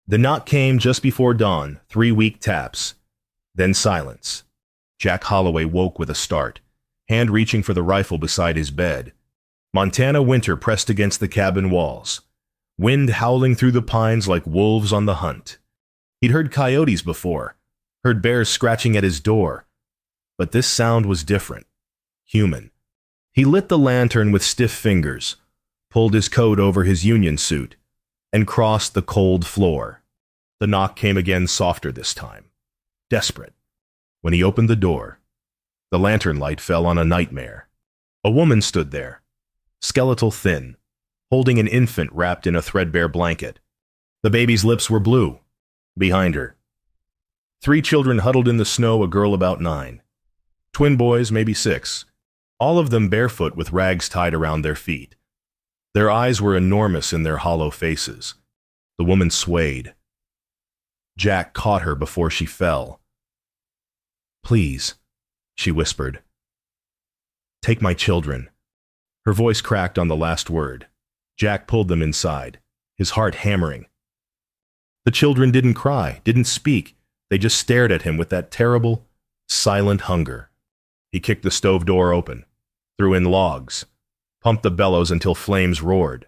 The knock came just before dawn, 3 weak taps. Then silence. Jack Holloway woke with a start, hand reaching for the rifle beside his bed. Montana winter pressed against the cabin walls, wind howling through the pines like wolves on the hunt. He'd heard coyotes before, heard bears scratching at his door, but this sound was different, human. He lit the lantern with stiff fingers, pulled his coat over his union suit, and crossed the cold floor. The knock came again, softer this time, desperate. When he opened the door, the lantern light fell on a nightmare. A woman stood there, skeletal thin, holding an infant wrapped in a threadbare blanket. The baby's lips were blue. Behind her, 3 children huddled in the snow, a girl about 9. Twin boys, maybe 6, all of them barefoot with rags tied around their feet. Their eyes were enormous in their hollow faces. The woman swayed. Jack caught her before she fell. "Please," she whispered. "Take my children." Her voice cracked on the last word. Jack pulled them inside, his heart hammering. The children didn't cry, didn't speak. They just stared at him with that terrible, silent hunger. He kicked the stove door open, threw in logs, pumped the bellows until flames roared.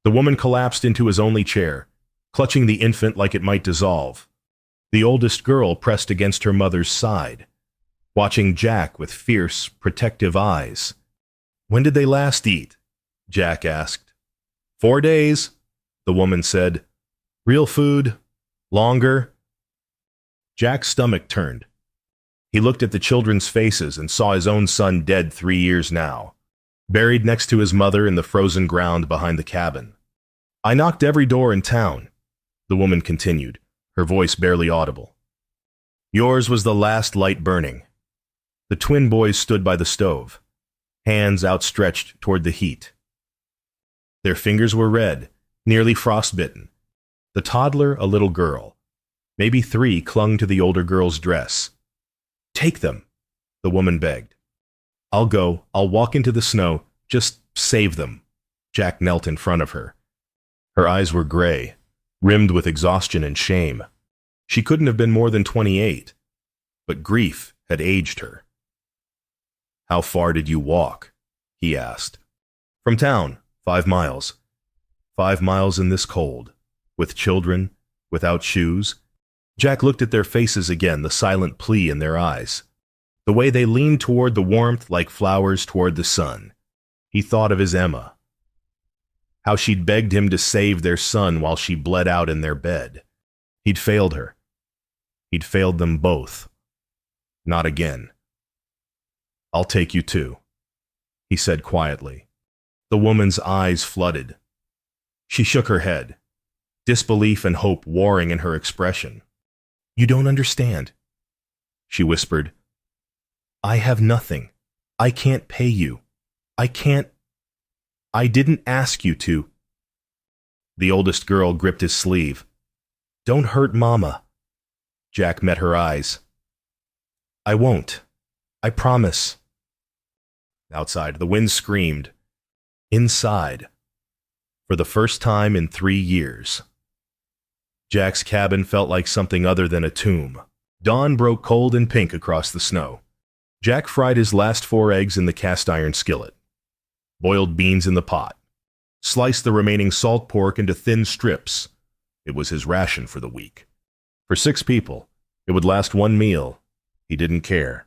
The woman collapsed into his only chair, clutching the infant like it might dissolve. The oldest girl pressed against her mother's side, watching Jack with fierce, protective eyes. "When did they last eat?" Jack asked. 4 days, the woman said. "Real food? Longer?" Jack's stomach turned. He looked at the children's faces and saw his own son dead 3 years now, buried next to his mother in the frozen ground behind the cabin. "I knocked every door in town," the woman continued, her voice barely audible. "Yours was the last light burning." The twin boys stood by the stove, hands outstretched toward the heat. Their fingers were red, nearly frostbitten. The toddler, a little girl, maybe 3, clung to the older girl's dress. "Take them," the woman begged. "I'll go. I'll walk into the snow. Just save them." Jack knelt in front of her. Her eyes were gray, rimmed with exhaustion and shame. She couldn't have been more than 28, but grief had aged her. "How far did you walk?" he asked. "From town, 5 miles. 5 miles in this cold, with children, without shoes." Jack looked at their faces again, the silent plea in their eyes, the way they leaned toward the warmth like flowers toward the sun. He thought of his Emma, how she'd begged him to save their son while she bled out in their bed. He'd failed her. He'd failed them both. Not again. "I'll take you too," he said quietly. The woman's eyes flooded. She shook her head, disbelief and hope warring in her expression. "You don't understand," she whispered. "I have nothing. I can't pay you. I can't. I didn't ask you to." The oldest girl gripped his sleeve. "Don't hurt Mama." Jack met her eyes. "I won't. I promise." Outside, the wind screamed. Inside, for the first time in 3 years, Jack's cabin felt like something other than a tomb. Dawn broke cold and pink across the snow. Jack fried his last 4 eggs in the cast-iron skillet, boiled beans in the pot, sliced the remaining salt pork into thin strips. It was his ration for the week. For 6 people, it would last 1 meal. He didn't care.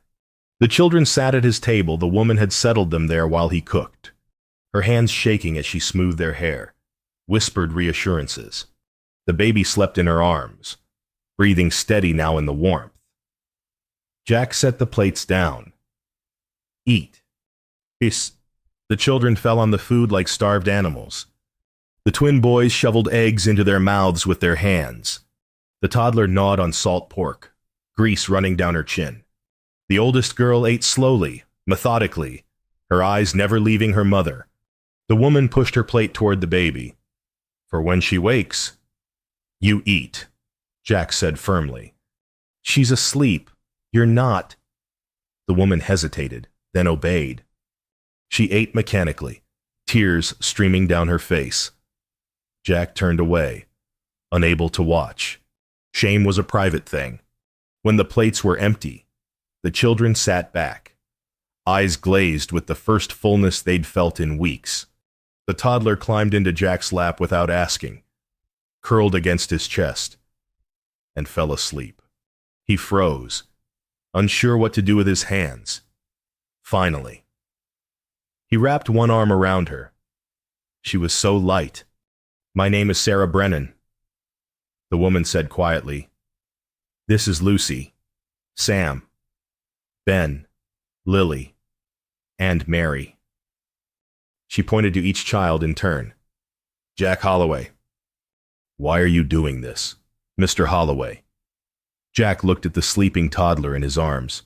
The children sat at his table. The woman had settled them there while he cooked, her hands shaking as she smoothed their hair, whispered reassurances. The baby slept in her arms, breathing steady now in the warmth. Jack set the plates down. "Eat." Hiss. The children fell on the food like starved animals. The twin boys shoveled eggs into their mouths with their hands. The toddler gnawed on salt pork, grease running down her chin. The oldest girl ate slowly, methodically, her eyes never leaving her mother. The woman pushed her plate toward the baby. "For when she wakes, you eat," Jack said firmly. "She's asleep. You're not." The woman hesitated, then obeyed. She ate mechanically, tears streaming down her face. Jack turned away, unable to watch. Shame was a private thing. When the plates were empty, the children sat back, eyes glazed with the first fullness they'd felt in weeks. The toddler climbed into Jack's lap without asking, curled against his chest, and fell asleep. He froze, unsure what to do with his hands. Finally, he wrapped one arm around her. She was so light. "My name is Sarah Brennan," the woman said quietly. "This is Lucy, Sam, Ben, Lily, and Mary." She pointed to each child in turn. "Jack Holloway." "Why are you doing this, Mr. Holloway?" Jack looked at the sleeping toddler in his arms.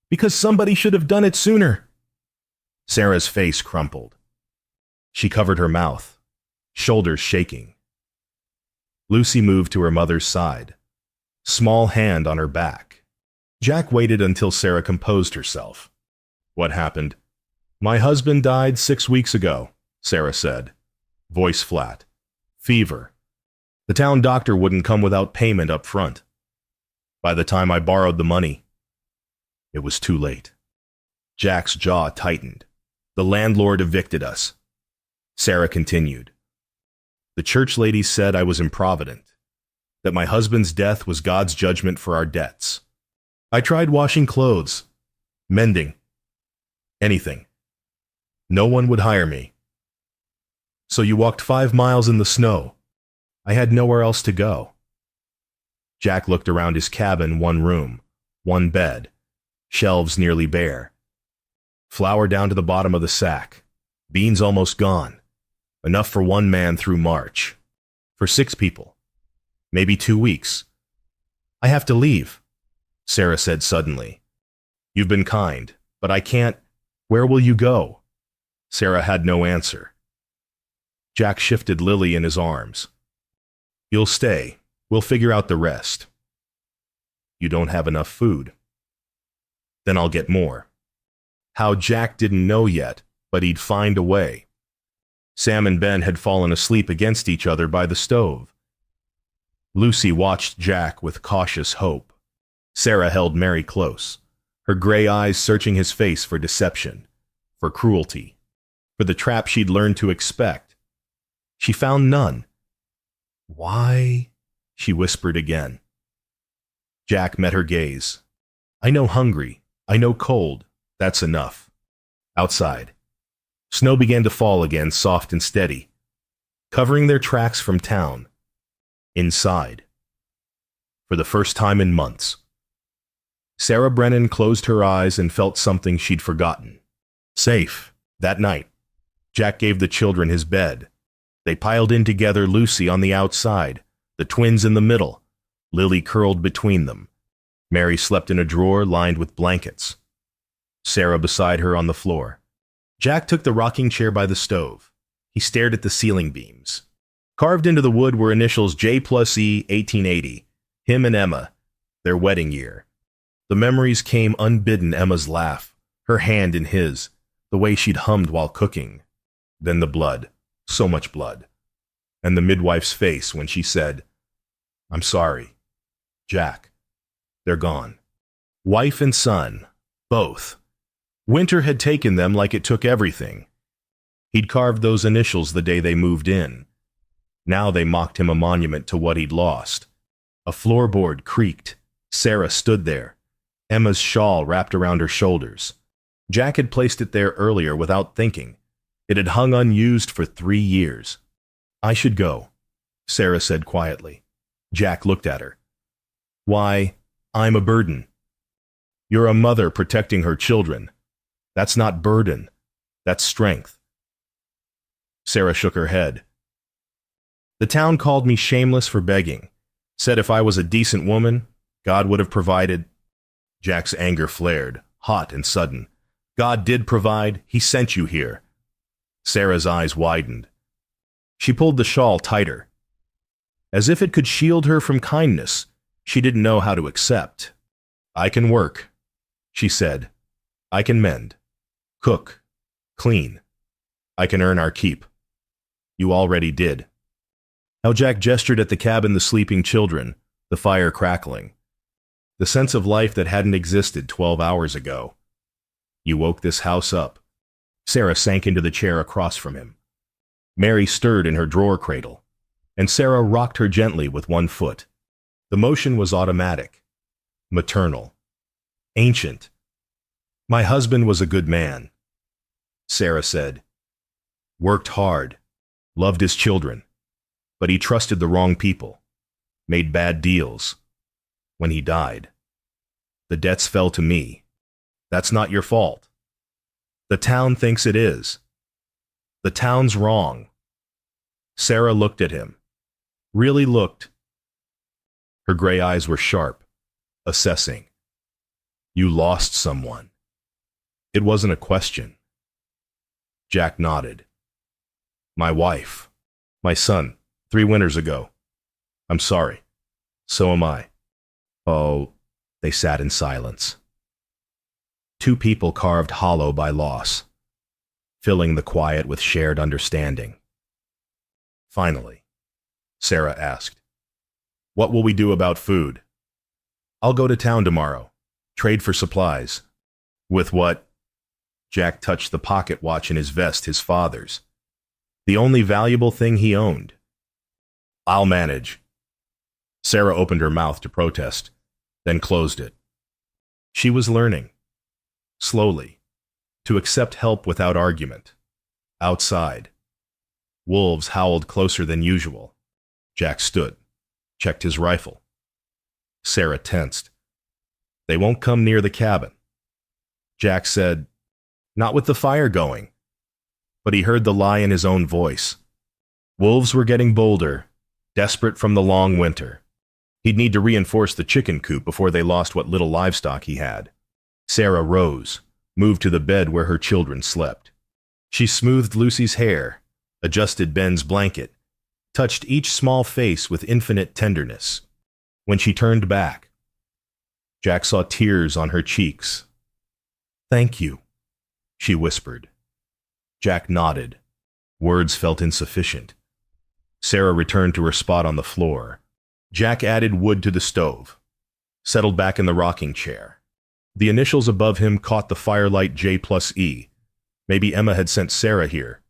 "Because somebody should have done it sooner." Sarah's face crumpled. She covered her mouth, shoulders shaking. Lucy moved to her mother's side, small hand on her back. Jack waited until Sarah composed herself. "What happened?" "My husband died 6 weeks ago," Sarah said, voice flat. "Fever. The town doctor wouldn't come without payment up front. By the time I borrowed the money, it was too late." Jack's jaw tightened. "The landlord evicted us." Sarah continued. "The church ladies said I was improvident, that my husband's death was God's judgment for our debts. I tried washing clothes, mending, anything. No one would hire me. So you walked 5 miles in the snow. I had nowhere else to go." Jack looked around his cabin, one room, one bed, shelves nearly bare. Flour down to the bottom of the sack, beans almost gone, enough for 1 man through March. For 6 people, maybe 2 weeks. "I have to leave," Sarah said suddenly. "You've been kind, but I can't." "Where will you go?" Sarah had no answer. Jack shifted Lily in his arms. "You'll stay. We'll figure out the rest." "You don't have enough food." "Then I'll get more." How Jack didn't know yet, but he'd find a way. Sam and Ben had fallen asleep against each other by the stove. Lucy watched Jack with cautious hope. Sarah held Mary close, her gray eyes searching his face for deception, for cruelty, for the trap she'd learned to expect. She found none. "Why?" she whispered again. Jack met her gaze. "I know hungry. I know cold. That's enough." Outside, snow began to fall again, soft and steady, covering their tracks from town. Inside, for the first time in months, Sarah Brennan closed her eyes and felt something she'd forgotten. Safe. That night, Jack gave the children his bed. They piled in together, Lucy on the outside, the twins in the middle, Lily curled between them. Mary slept in a drawer lined with blankets, Sarah beside her on the floor. Jack took the rocking chair by the stove. He stared at the ceiling beams. Carved into the wood were initials J+E 1880, him and Emma, their wedding year. The memories came unbidden: Emma's laugh, her hand in his, the way she'd hummed while cooking. Then the blood, so much blood, and the midwife's face when she said, "I'm sorry, Jack, they're gone." Wife and son, both. Winter had taken them like it took everything. He'd carved those initials the day they moved in. Now they mocked him a monument to what he'd lost. A floorboard creaked. Sarah stood there, Emma's shawl wrapped around her shoulders. Jack had placed it there earlier without thinking. It had hung unused for 3 years. "I should go," Sarah said quietly. Jack looked at her. "Why, I'm a burden." "You're a mother protecting her children. That's not burden. That's strength." Sarah shook her head. "The town called me shameless for begging. Said if I was a decent woman, God would have provided." Jack's anger flared, hot and sudden. "God did provide. He sent you here." Sarah's eyes widened. She pulled the shawl tighter. As if it could shield her from kindness she didn't know how to accept. "I can work," she said. "I can mend, cook, clean. I can earn our keep. You already did." How Jack gestured at the cabin, the sleeping children, the fire crackling. The sense of life that hadn't existed 12 hours ago. You woke this house up. Sarah sank into the chair across from him. Mary stirred in her drawer cradle, and Sarah rocked her gently with one foot. The motion was automatic, maternal, ancient. My husband was a good man, Sarah said. Worked hard, loved his children, but he trusted the wrong people, made bad deals. When he died, the debts fell to me. That's not your fault. The town thinks it is. The town's wrong. Sarah looked at him, really looked. Her gray eyes were sharp, assessing. You lost someone. It wasn't a question. Jack nodded. My wife. My son, 3 winters ago. I'm sorry. So am I. Oh, they sat in silence. 2 people carved hollow by loss, filling the quiet with shared understanding. Finally, Sarah asked, what will we do about food? I'll go to town tomorrow, trade for supplies. With what? Jack touched the pocket watch in his vest, his father's. The only valuable thing he owned. I'll manage. Sarah opened her mouth to protest, then closed it. She was learning, slowly, to accept help without argument. Outside, wolves howled closer than usual. Jack stood, checked his rifle. Sarah tensed. They won't come near the cabin. Jack said, not with the fire going. But he heard the lie in his own voice. Wolves were getting bolder, desperate from the long winter. He'd need to reinforce the chicken coop before they lost what little livestock he had. Sarah rose, moved to the bed where her children slept. She smoothed Lucy's hair, adjusted Ben's blanket, touched each small face with infinite tenderness. When she turned back, Jack saw tears on her cheeks. Thank you, she whispered. Jack nodded. Words felt insufficient. Sarah returned to her spot on the floor. Jack added wood to the stove, settled back in the rocking chair. The initials above him caught the firelight J+E. Maybe Emma had sent Sarah here.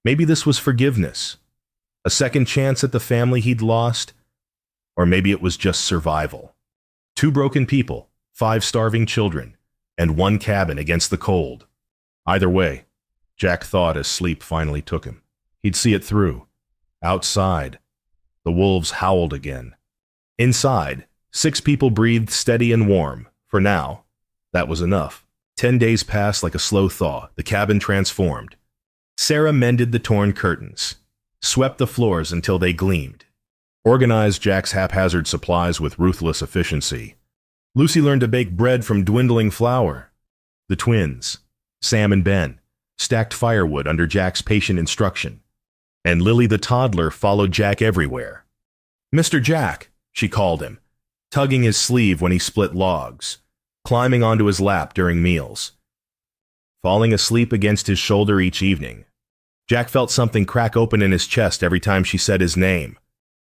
Maybe this was forgiveness, a second chance at the family he'd lost, or maybe it was just survival. 2 broken people, 5 starving children, and 1 cabin against the cold. Either way, Jack thought as sleep finally took him. He'd see it through. Outside, the wolves howled again. Inside, 6 people breathed steady and warm. For now, that was enough. 10 days passed like a slow thaw. The cabin transformed. Sarah mended the torn curtains, swept the floors until they gleamed, organized Jack's haphazard supplies with ruthless efficiency. Lucy learned to bake bread from dwindling flour. The twins, Sam and Ben, stacked firewood under Jack's patient instruction, and Lily the toddler followed Jack everywhere. Mr. Jack, she called him, tugging his sleeve when he split logs, climbing onto his lap during meals. Falling asleep against his shoulder each evening, Jack felt something crack open in his chest every time she said his name.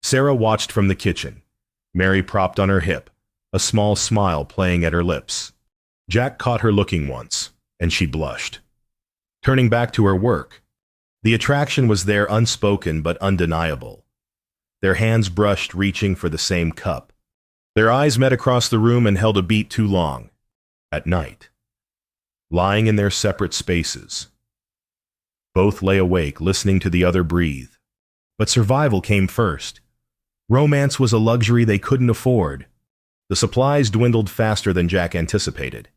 Sarah watched from the kitchen, Mary propped on her hip, a small smile playing at her lips. Jack caught her looking once, and she blushed. Turning back to her work, the attraction was there, unspoken but undeniable. Their hands brushed, reaching for the same cup. Their eyes met across the room and held a beat too long. At night, lying in their separate spaces, both lay awake, listening to the other breathe. But survival came first. Romance was a luxury they couldn't afford. The supplies dwindled faster than Jack anticipated.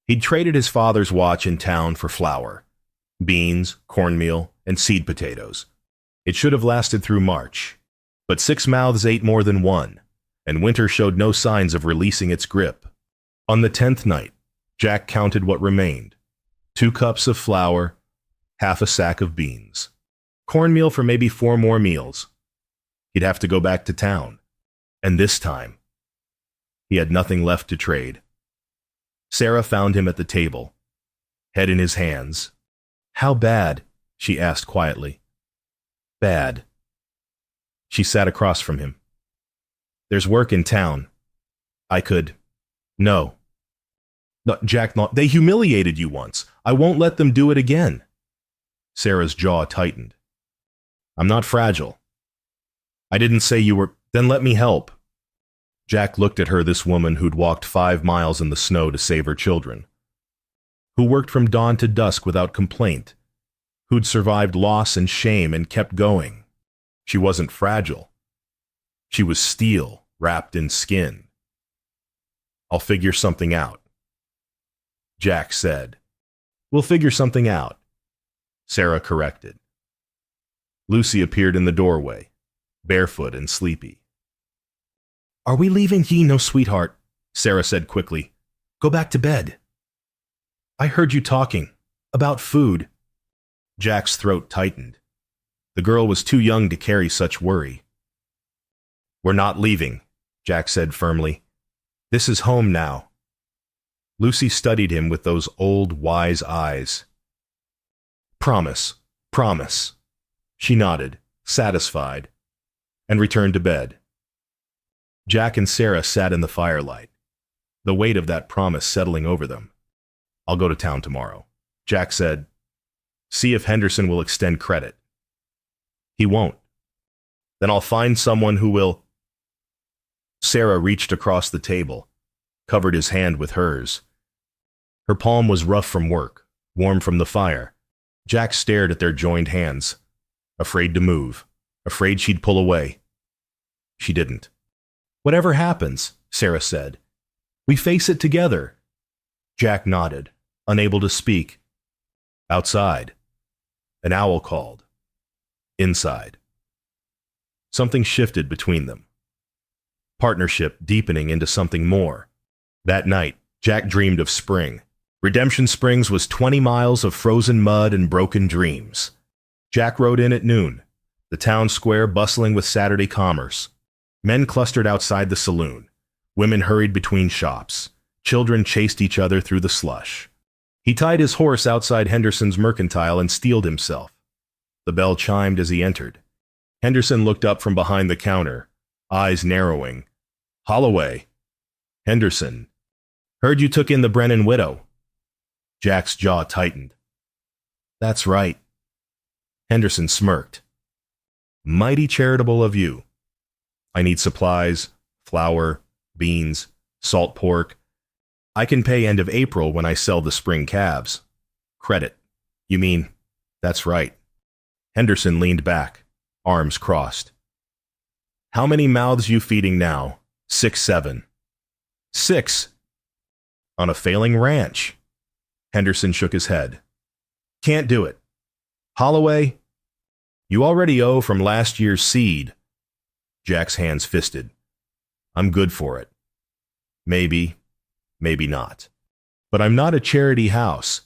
He'd traded his father's watch in town for flour, beans, cornmeal, and seed potatoes. It should have lasted through March, but 6 mouths ate more than one, and winter showed no signs of releasing its grip. On the 10th night, Jack counted what remained: 2 cups of flour, half a sack of beans, cornmeal for maybe 4 more meals. He'd have to go back to town, and this time, he had nothing left to trade. Sarah found him at the table, head in his hands. How bad? She asked quietly. Bad. She sat across from him. There's work in town. I could. No. No, Jack, they humiliated you once. I won't let them do it again. Sarah's jaw tightened. I'm not fragile. I didn't say you were. Then let me help. Jack looked at her, this woman who'd walked 5 miles in the snow to save her children, who worked from dawn to dusk without complaint, who'd survived loss and shame and kept going. She wasn't fragile. She was steel wrapped in skin. I'll figure something out, Jack said. We'll figure something out, Sarah corrected. Lucy appeared in the doorway, barefoot and sleepy. Are we leaving? No, sweetheart, Sarah said quickly. Go back to bed. I heard you talking about food. Jack's throat tightened. The girl was too young to carry such worry. We're not leaving, Jack said firmly. This is home now. Lucy studied him with those old, wise eyes. Promise, promise. She nodded, satisfied, and returned to bed. Jack and Sarah sat in the firelight, the weight of that promise settling over them. I'll go to town tomorrow, Jack said. See if Henderson will extend credit. He won't. Then I'll find someone who will. Sarah reached across the table, covered his hand with hers. Her palm was rough from work, warm from the fire. Jack stared at their joined hands, afraid to move, afraid she'd pull away. She didn't. Whatever happens, Sarah said, we face it together. Jack nodded, unable to speak. Outside, an owl called. Inside. Something shifted between them. Partnership deepening into something more. That night, Jack dreamed of spring. Redemption Springs was 20 miles of frozen mud and broken dreams. Jack rode in at noon, the town square bustling with Saturday commerce. Men clustered outside the saloon. Women hurried between shops. Children chased each other through the slush. He tied his horse outside Henderson's mercantile and steeled himself. The bell chimed as he entered. Henderson looked up from behind the counter, eyes narrowing. Holloway. Henderson. Heard you took in the Brennan widow. Jack's jaw tightened. That's right. Henderson smirked. Mighty charitable of you. I need supplies, flour, beans, salt pork. I can pay end of April when I sell the spring calves. Credit. You mean, that's right. Henderson leaned back, arms crossed. How many mouths you feeding now? 6, 7. 6? On a failing ranch. Henderson shook his head. Can't do it. Holloway, you already owe from last year's seed. Jack's hands fisted. I'm good for it. Maybe, maybe not. But I'm not a charity house.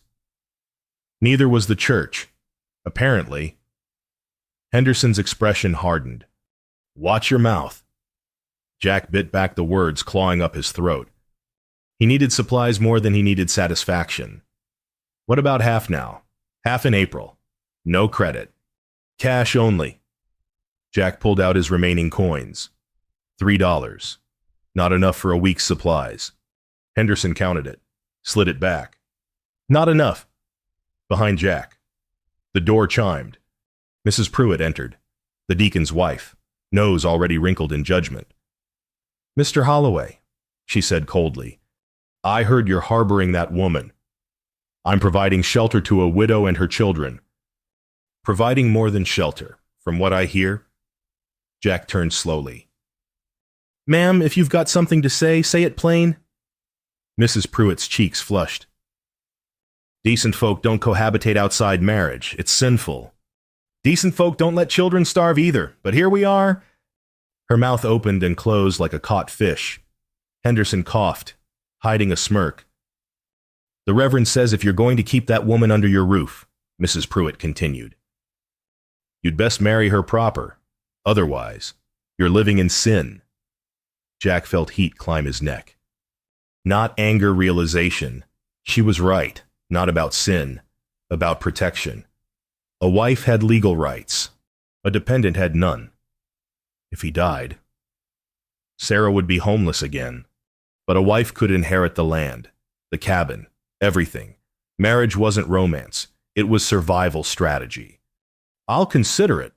Neither was the church, apparently. Henderson's expression hardened. Watch your mouth. Jack bit back the words clawing up his throat. He needed supplies more than he needed satisfaction. What about half now? Half in April. No credit. Cash only. Jack pulled out his remaining coins. $3. Not enough for a week's supplies. Henderson counted it, slid it back. Not enough. Behind Jack. The door chimed. Mrs. Pruitt entered, the deacon's wife, nose already wrinkled in judgment. Mr. Holloway, she said coldly, I heard you're harboring that woman. I'm providing shelter to a widow and her children. Providing more than shelter, from what I hear. Jack turned slowly. Ma'am, if you've got something to say it plain. Mrs. Pruitt's cheeks flushed. Decent folk don't cohabitate outside marriage. It's sinful. Decent folk don't let children starve either, but here we are. Her mouth opened and closed like a caught fish. Henderson coughed, hiding a smirk. The Reverend says if you're going to keep that woman under your roof, Mrs. Pruitt continued, you'd best marry her proper. Otherwise, you're living in sin. Jack felt heat climb his neck. Not anger realization. She was right, not about sin, about protection. A wife had legal rights. A dependent had none. If he died, Sarah would be homeless again. But a wife could inherit the land, the cabin, everything. Marriage wasn't romance. It was survival strategy. I'll consider it,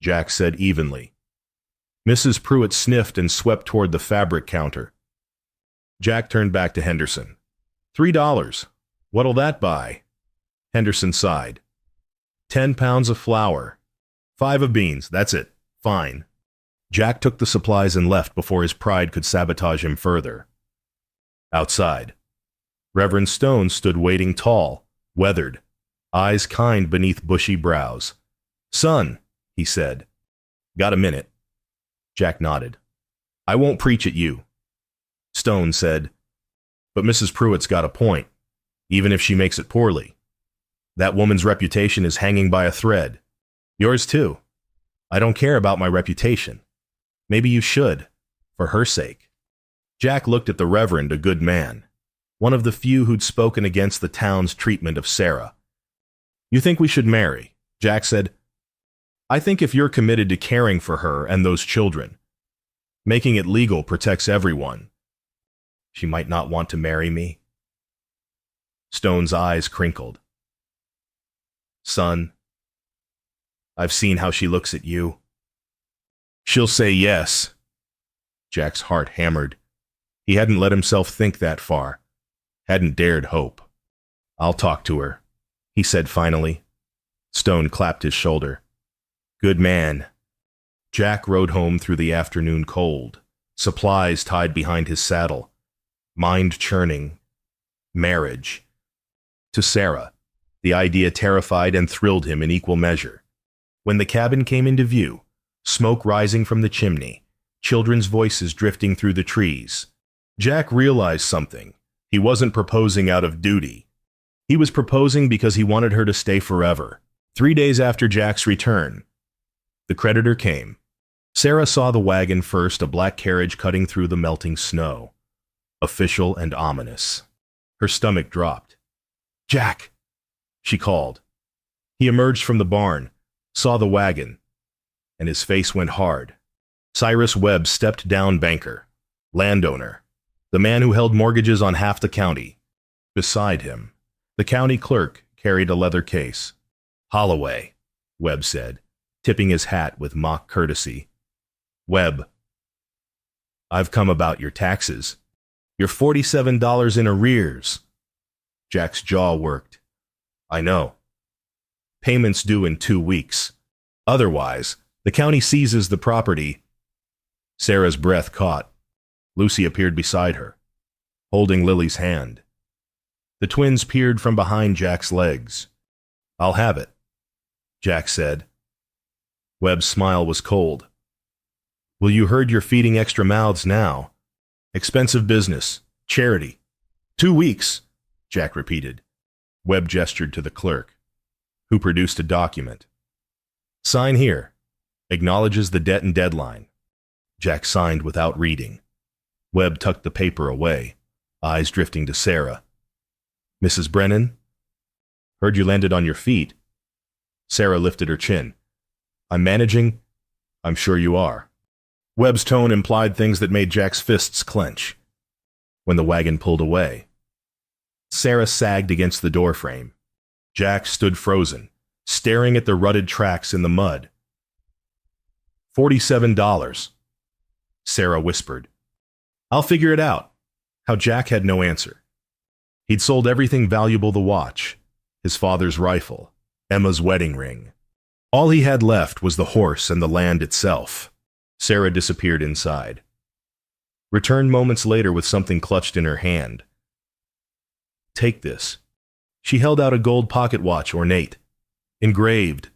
Jack said evenly. Mrs. Pruitt sniffed and swept toward the fabric counter. Jack turned back to Henderson. $3. What'll that buy? Henderson sighed. 10 pounds of flour. 5 of beans, that's it. Fine. Jack took the supplies and left before his pride could sabotage him further. Outside, Reverend Stone stood waiting tall, weathered, eyes kind beneath bushy brows. Son, he said. Got a minute? Jack nodded. I won't preach at you. Stone said, but Mrs. Pruitt's got a point, even if she makes it poorly. That woman's reputation is hanging by a thread. Yours too. I don't care about my reputation. Maybe you should, for her sake. Jack looked at the Reverend, a good man, one of the few who'd spoken against the town's treatment of Sarah. You think we should marry? Jack said. I think if you're committed to caring for her and those children, making it legal protects everyone. She might not want to marry me. Stone's eyes crinkled. Son, I've seen how she looks at you. She'll say yes. Jack's heart hammered. He hadn't let himself think that far. Hadn't dared hope. I'll talk to her, he said finally. Stone clapped his shoulder. Good man. Jack rode home through the afternoon cold, supplies tied behind his saddle, mind churning. Marriage. To Sarah, the idea terrified and thrilled him in equal measure. When the cabin came into view, smoke rising from the chimney, children's voices drifting through the trees, Jack realized something. He wasn't proposing out of duty. He was proposing because he wanted her to stay forever. 3 days after Jack's return, the creditor came. Sarah saw the wagon first, a black carriage cutting through the melting snow. Official and ominous. Her stomach dropped. Jack, she called. He emerged from the barn, saw the wagon, and his face went hard. Cyrus Webb stepped down, banker, landowner, the man who held mortgages on half the county. Beside him, the county clerk carried a leather case. Holloway, Webb said, tipping his hat with mock courtesy. Webb, I've come about your taxes. You're $47 in arrears. Jack's jaw worked. I know. Payments due in 2 weeks. Otherwise, the county seizes the property. Sarah's breath caught. Lucy appeared beside her, holding Lily's hand. The twins peered from behind Jack's legs. I'll have it, Jack said. Webb's smile was cold. Well, you heard you're feeding extra mouths now. Expensive business. Charity. 2 weeks, Jack repeated. Webb gestured to the clerk, who produced a document. Sign here. Acknowledges the debt and deadline. Jack signed without reading. Webb tucked the paper away, eyes drifting to Sarah. Mrs. Brennan? Heard you landed on your feet. Sarah lifted her chin. I'm managing? I'm sure you are. Webb's tone implied things that made Jack's fists clench. When the wagon pulled away, Sarah sagged against the doorframe. Jack stood frozen, staring at the rutted tracks in the mud. $47, Sarah whispered. I'll figure it out. How Jack had no answer. He'd sold everything valuable: the watch, his father's rifle, Emma's wedding ring. All he had left was the horse and the land itself. Sarah disappeared inside. Returned moments later with something clutched in her hand. Take this. She held out a gold pocket watch, ornate, engraved.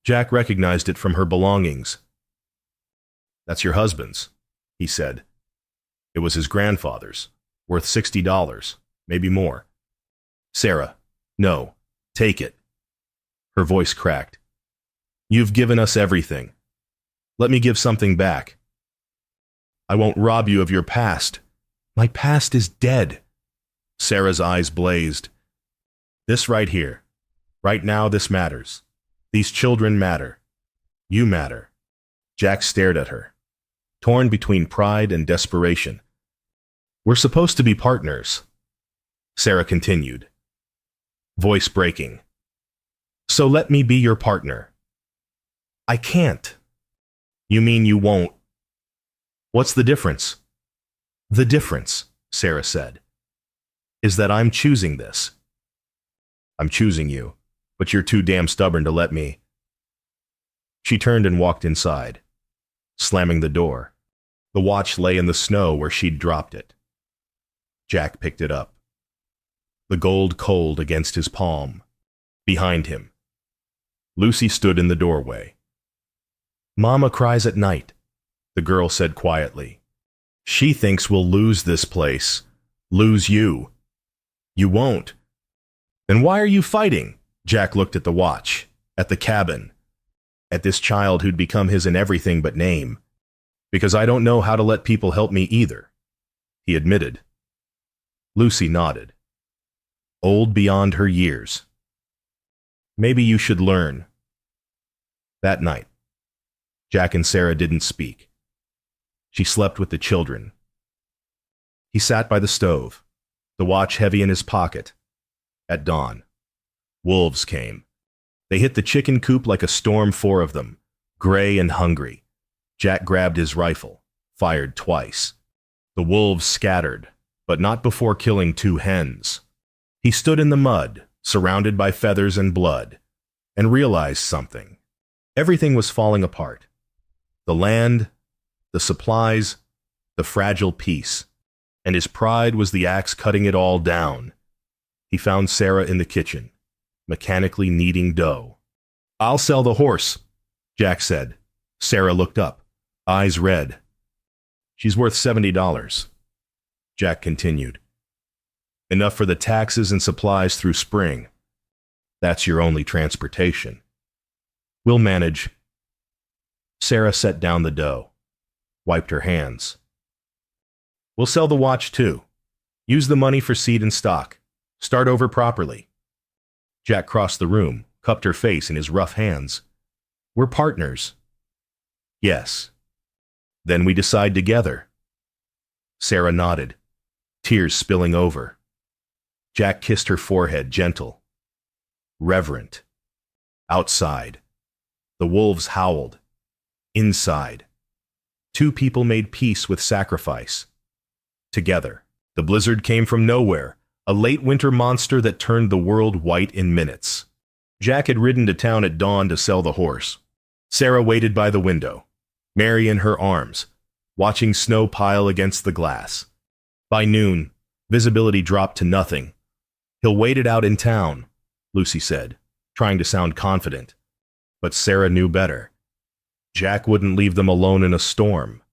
Jack recognized it from her belongings. That's your husband's, he said. It was his grandfather's, worth $60, maybe more. Sarah, no, take it. Her voice cracked. You've given us everything. Let me give something back. I won't rob you of your past. My past is dead. Sarah's eyes blazed. This right here. Right now, this matters. These children matter. You matter. Jack stared at her, torn between pride and desperation. We're supposed to be partners, Sarah continued, voice breaking. So let me be your partner. I can't. You mean you won't? What's the difference? The difference, Sarah said, is that I'm choosing this. I'm choosing you, but you're too damn stubborn to let me. She turned and walked inside, slamming the door. The watch lay in the snow where she'd dropped it. Jack picked it up, the gold cold against his palm. Behind him, Lucy stood in the doorway. Mama cries at night, the girl said quietly. She thinks we'll lose this place, lose you. You won't. Then why are you fighting? Jack looked at the watch, at the cabin, at this child who'd become his in everything but name. Because I don't know how to let people help me either, he admitted. Lucy nodded, old beyond her years. Maybe you should learn. That night, Jack and Sarah didn't speak. She slept with the children. He sat by the stove, the watch heavy in his pocket. At dawn, wolves came. They hit the chicken coop like a storm, 4 of them, gray and hungry. Jack grabbed his rifle, fired twice. The wolves scattered, but not before killing 2 hens. He stood in the mud, surrounded by feathers and blood, and realized something. Everything was falling apart. The land, the supplies, the fragile peace. And his pride was the axe cutting it all down. He found Sarah in the kitchen, mechanically kneading dough. I'll sell the horse, Jack said. Sarah looked up, eyes red. She's worth $70, Jack continued. Enough for the taxes and supplies through spring. That's your only transportation. We'll manage. Sarah set down the dough, wiped her hands. We'll sell the watch too. Use the money for seed and stock. Start over properly. Jack crossed the room, cupped her face in his rough hands. We're partners. Yes. Then we decide together. Sarah nodded, tears spilling over. Jack kissed her forehead, gentle, reverent. Outside, the wolves howled. Inside, 2 people made peace with sacrifice. Together, the blizzard came from nowhere, a late winter monster that turned the world white in minutes. Jack had ridden to town at dawn to sell the horse. Sarah waited by the window, Mary in her arms, watching snow pile against the glass. By noon, visibility dropped to nothing. He'll wait it out in town, Lucy said, trying to sound confident. But Sarah knew better. Jack wouldn't leave them alone in a storm.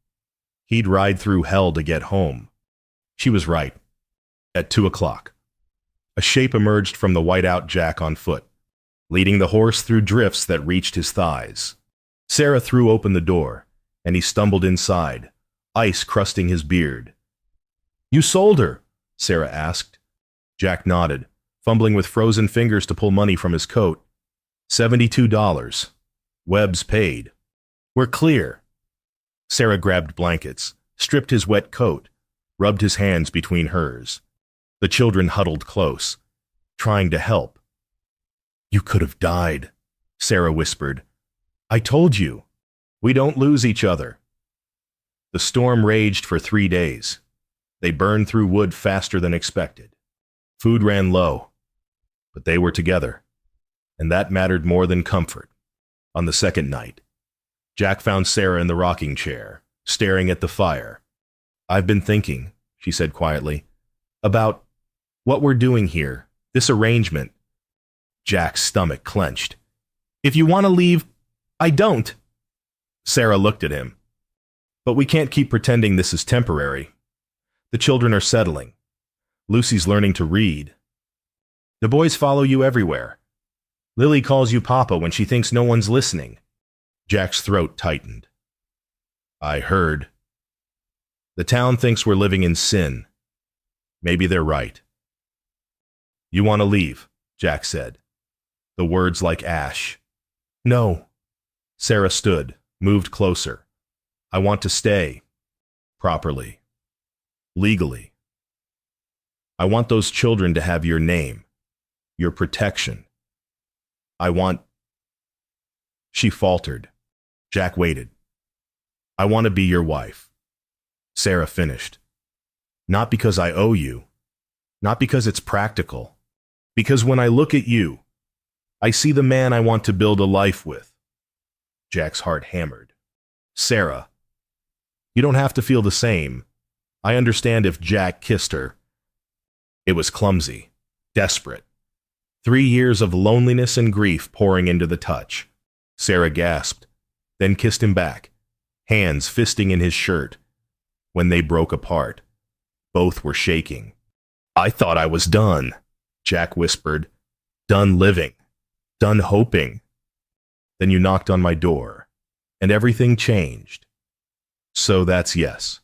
He'd ride through hell to get home. She was right. At 2 o'clock, a shape emerged from the whiteout Jack on foot, leading the horse through drifts that reached his thighs. Sarah threw open the door, and he stumbled inside, ice crusting his beard. You sold her? Sarah asked. Jack nodded, fumbling with frozen fingers to pull money from his coat. $72. Webb's paid. We're clear. Sarah grabbed blankets, stripped his wet coat, rubbed his hands between hers. The children huddled close, trying to help. You could have died, Sarah whispered. I told you. We don't lose each other. The storm raged for 3 days. They burned through wood faster than expected. Food ran low, but they were together, and that mattered more than comfort. On the second night, Jack found Sarah in the rocking chair, staring at the fire. I've been thinking, she said quietly, about what we're doing here, this arrangement. Jack's stomach clenched. If you want to leave, I don't. Sarah looked at him. But we can't keep pretending this is temporary. The children are settling. Lucy's learning to read. The boys follow you everywhere. Lily calls you Papa when she thinks no one's listening. Jack's throat tightened. I heard. The town thinks we're living in sin. Maybe they're right. You want to leave, Jack said, the words like ash. No. Sarah stood, moved closer. I want to stay. Properly. Legally. I want those children to have your name. Your protection. I want... She faltered. Jack waited. I want to be your wife. Sarah finished. Not because I owe you. Not because it's practical. Because when I look at you, I see the man I want to build a life with. Jack's heart hammered. Sarah, you don't have to feel the same. I understand if Jack kissed her. It was clumsy, desperate. 3 years of loneliness and grief pouring into the touch. Sarah gasped, then kissed him back, hands fisting in his shirt. When they broke apart, both were shaking. I thought I was done, Jack whispered. Done living. Done hoping. Then you knocked on my door, and everything changed. So that's yes.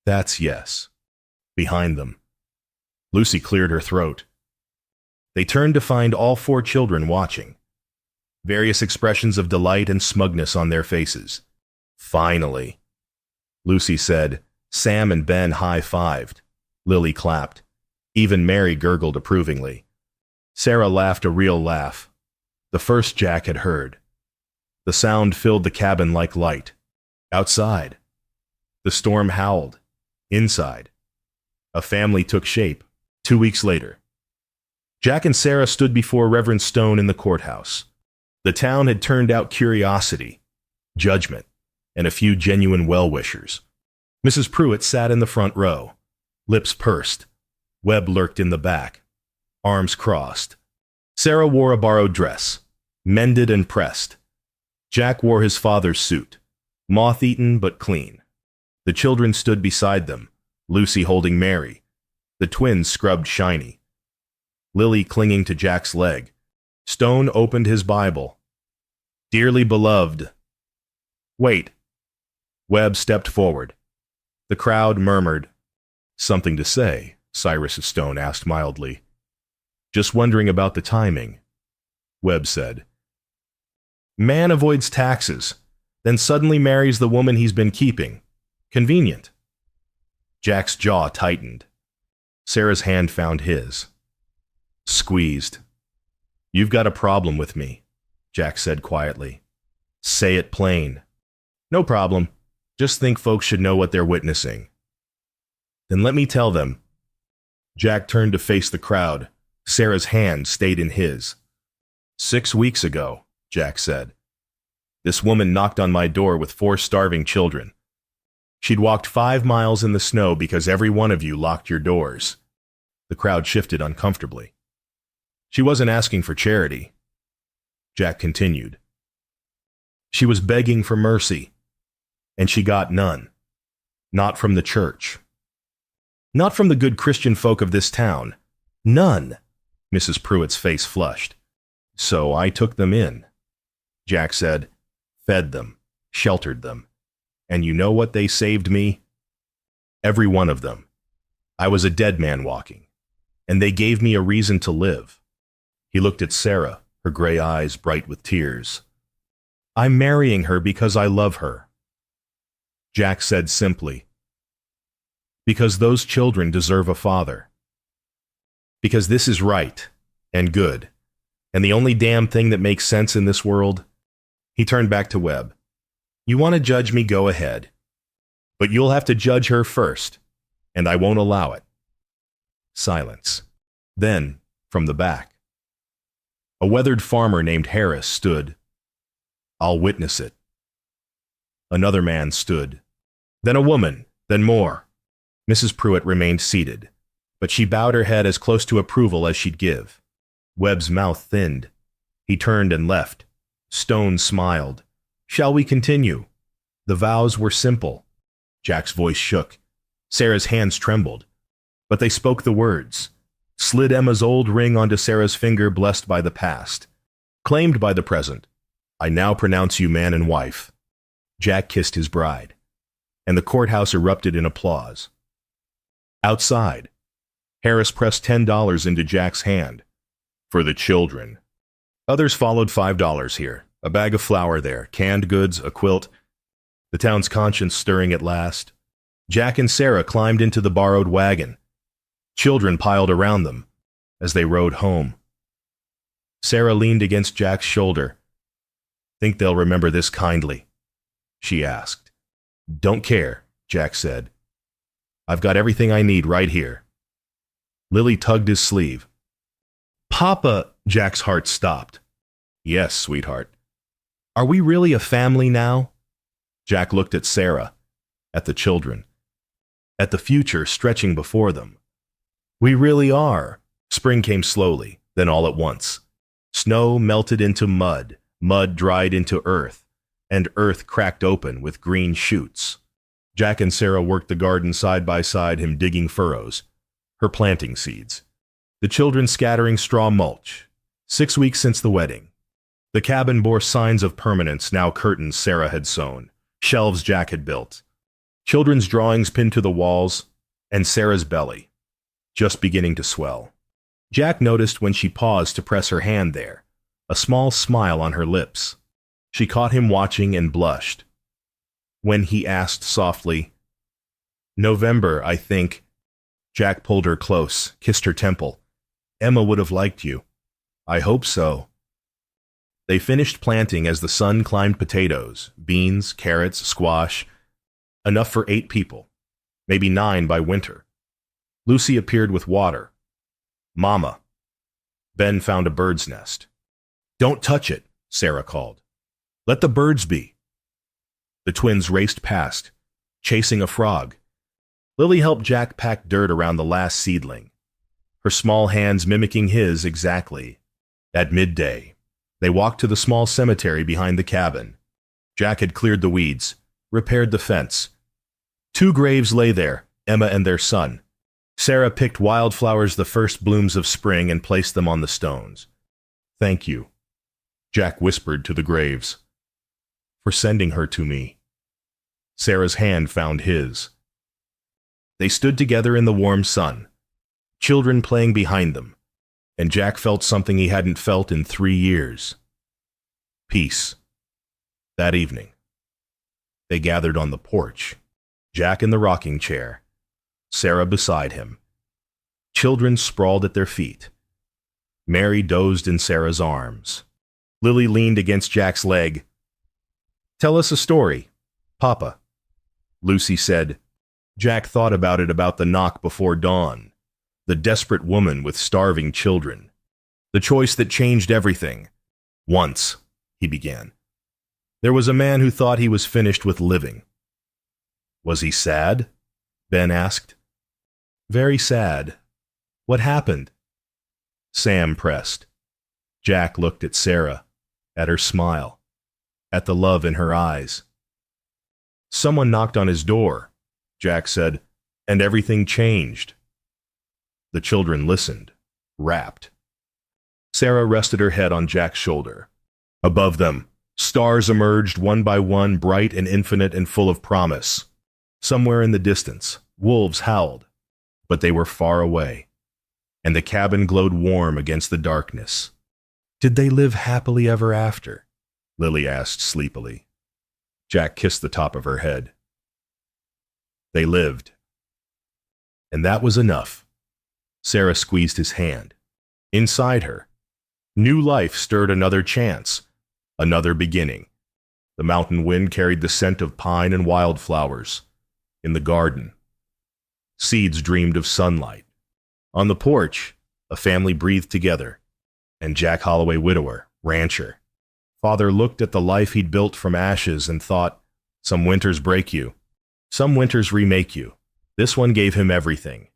That's yes. Behind them. Lucy cleared her throat. They turned to find all 4 children watching. Various expressions of delight and smugness on their faces. Finally, Lucy said. Sam and Ben high-fived. Lily clapped. Even Mary gurgled approvingly. Sarah laughed a real laugh. The first Jack had heard. The sound filled the cabin like light. Outside. The storm howled. Inside. A family took shape. 2 weeks later. Jack and Sarah stood before Reverend Stone in the courthouse. The town had turned out curiosity, judgment, and a few genuine well-wishers. Mrs. Pruitt sat in the front row, lips pursed. Webb lurked in the back, arms crossed. Sarah wore a borrowed dress, mended and pressed. Jack wore his father's suit, moth-eaten but clean. The children stood beside them, Lucy holding Mary, the twins scrubbed shiny. Lily clinging to Jack's leg. Stone opened his Bible. Dearly beloved. Wait. Webb stepped forward. The crowd murmured. Something to say, Cyrus Stone asked mildly. Just wondering about the timing, Webb said. Man avoids taxes, then suddenly marries the woman he's been keeping. Convenient. Jack's jaw tightened. Sarah's hand found his. Squeezed. You've got a problem with me, Jack said quietly. Say it plain. No problem. Just think folks should know what they're witnessing. Then let me tell them. Jack turned to face the crowd. Sarah's hand stayed in his. 6 weeks ago, Jack said. This woman knocked on my door with 4 starving children. She'd walked 5 miles in the snow because every one of you locked your doors. The crowd shifted uncomfortably. She wasn't asking for charity. Jack continued. She was begging for mercy, and she got none. Not from the church. Not from the good Christian folk of this town. None. Mrs. Pruitt's face flushed. So I took them in. Jack said, fed them, sheltered them. And you know what they saved me? Every one of them. I was a dead man walking, and they gave me a reason to live. He looked at Sarah, her gray eyes bright with tears. I'm marrying her because I love her. Jack said simply, because those children deserve a father. Because this is right and good, and the only damn thing that makes sense in this world. He turned back to Webb. You want to judge me, go ahead. But you'll have to judge her first, and I won't allow it. Silence. Then, from the back, a weathered farmer named Harris stood. I'll witness it. Another man stood. Then a woman, then more. Mrs. Pruitt remained seated, but she bowed her head as close to approval as she'd give. Webb's mouth thinned. He turned and left. Stone smiled. Shall we continue? The vows were simple. Jack's voice shook. Sarah's hands trembled. But they spoke the words. Slid Emma's old ring onto Sarah's finger, blessed by the past. Claimed by the present. I now pronounce you man and wife. Jack kissed his bride, and the courthouse erupted in applause. Outside, Harris pressed $10 into Jack's hand. For the children. Others followed $5 here, A bag of flour there, canned goods, a quilt, the town's conscience stirring at last. Jack and Sarah climbed into the borrowed wagon. Children piled around them as they rode home. Sarah leaned against Jack's shoulder. "Think they'll remember this kindly?" she asked. "Don't care," Jack said. "I've got everything I need right here." Lily tugged his sleeve. "Papa," Jack's heart stopped. "Yes, sweetheart." "Are we really a family now?" Jack looked at Sarah, at the children, at the future stretching before them. "We really are." Spring came slowly, then all at once. Snow melted into mud, mud dried into earth, and earth cracked open with green shoots. Jack and Sarah worked the garden side by side, him digging furrows, her planting seeds. The children scattering straw mulch. 6 weeks since the wedding. The cabin bore signs of permanence, now curtains Sarah had sewn, shelves Jack had built. Children's drawings pinned to the walls, and Sarah's belly, just beginning to swell. Jack noticed when she paused to press her hand there, a small smile on her lips. She caught him watching and blushed. When he asked softly, "November, I think," Jack pulled her close, kissed her temple. "Emma would have liked you." "I hope so." They finished planting as the sun climbed potatoes, beans, carrots, squash, enough for 8 people, maybe 9 by winter. Lucy appeared with water. "Mama." Ben found a bird's nest. "Don't touch it," Sarah called. "Let the birds be." The twins raced past, chasing a frog. Lily helped Jack pack dirt around the last seedling, her small hands mimicking his exactly. At midday, they walked to the small cemetery behind the cabin. Jack had cleared the weeds, repaired the fence. 2 graves lay there, Emma and their son. Sarah picked wildflowers, the first blooms of spring, and placed them on the stones. "Thank you," Jack whispered to the graves, "for sending her to me." Sarah's hand found his. They stood together in the warm sun, children playing behind them, and Jack felt something he hadn't felt in 3 years. Peace. That evening, they gathered on the porch, Jack in the rocking chair, Sarah beside him. Children sprawled at their feet. Mary dozed in Sarah's arms. Lily leaned against Jack's leg. "Tell us a story, Papa," Lucy said. Jack thought about the knock before dawn, the desperate woman with starving children, the choice that changed everything. "Once," he began, "there was a man who thought he was finished with living." "Was he sad?" Ben asked. "Very sad. What happened?" Sam pressed. Jack looked at Sarah, at her smile, at the love in her eyes. "Someone knocked on his door," Jack said, "and everything changed." The children listened, rapt. Sarah rested her head on Jack's shoulder. Above them, stars emerged one by one, bright and infinite and full of promise. Somewhere in the distance, wolves howled, but they were far away, and the cabin glowed warm against the darkness. "Did they live happily ever after?" Lily asked sleepily. Jack kissed the top of her head. They lived. And that was enough. Sarah squeezed his hand. Inside her, new life stirred another chance, another beginning. The mountain wind carried the scent of pine and wildflowers. In the garden, seeds dreamed of sunlight. On the porch, a family breathed together. And Jack Holloway, widower, rancher. Father looked at the life he'd built from ashes and thought, some winters break you. Some winters remake you. This one gave him everything.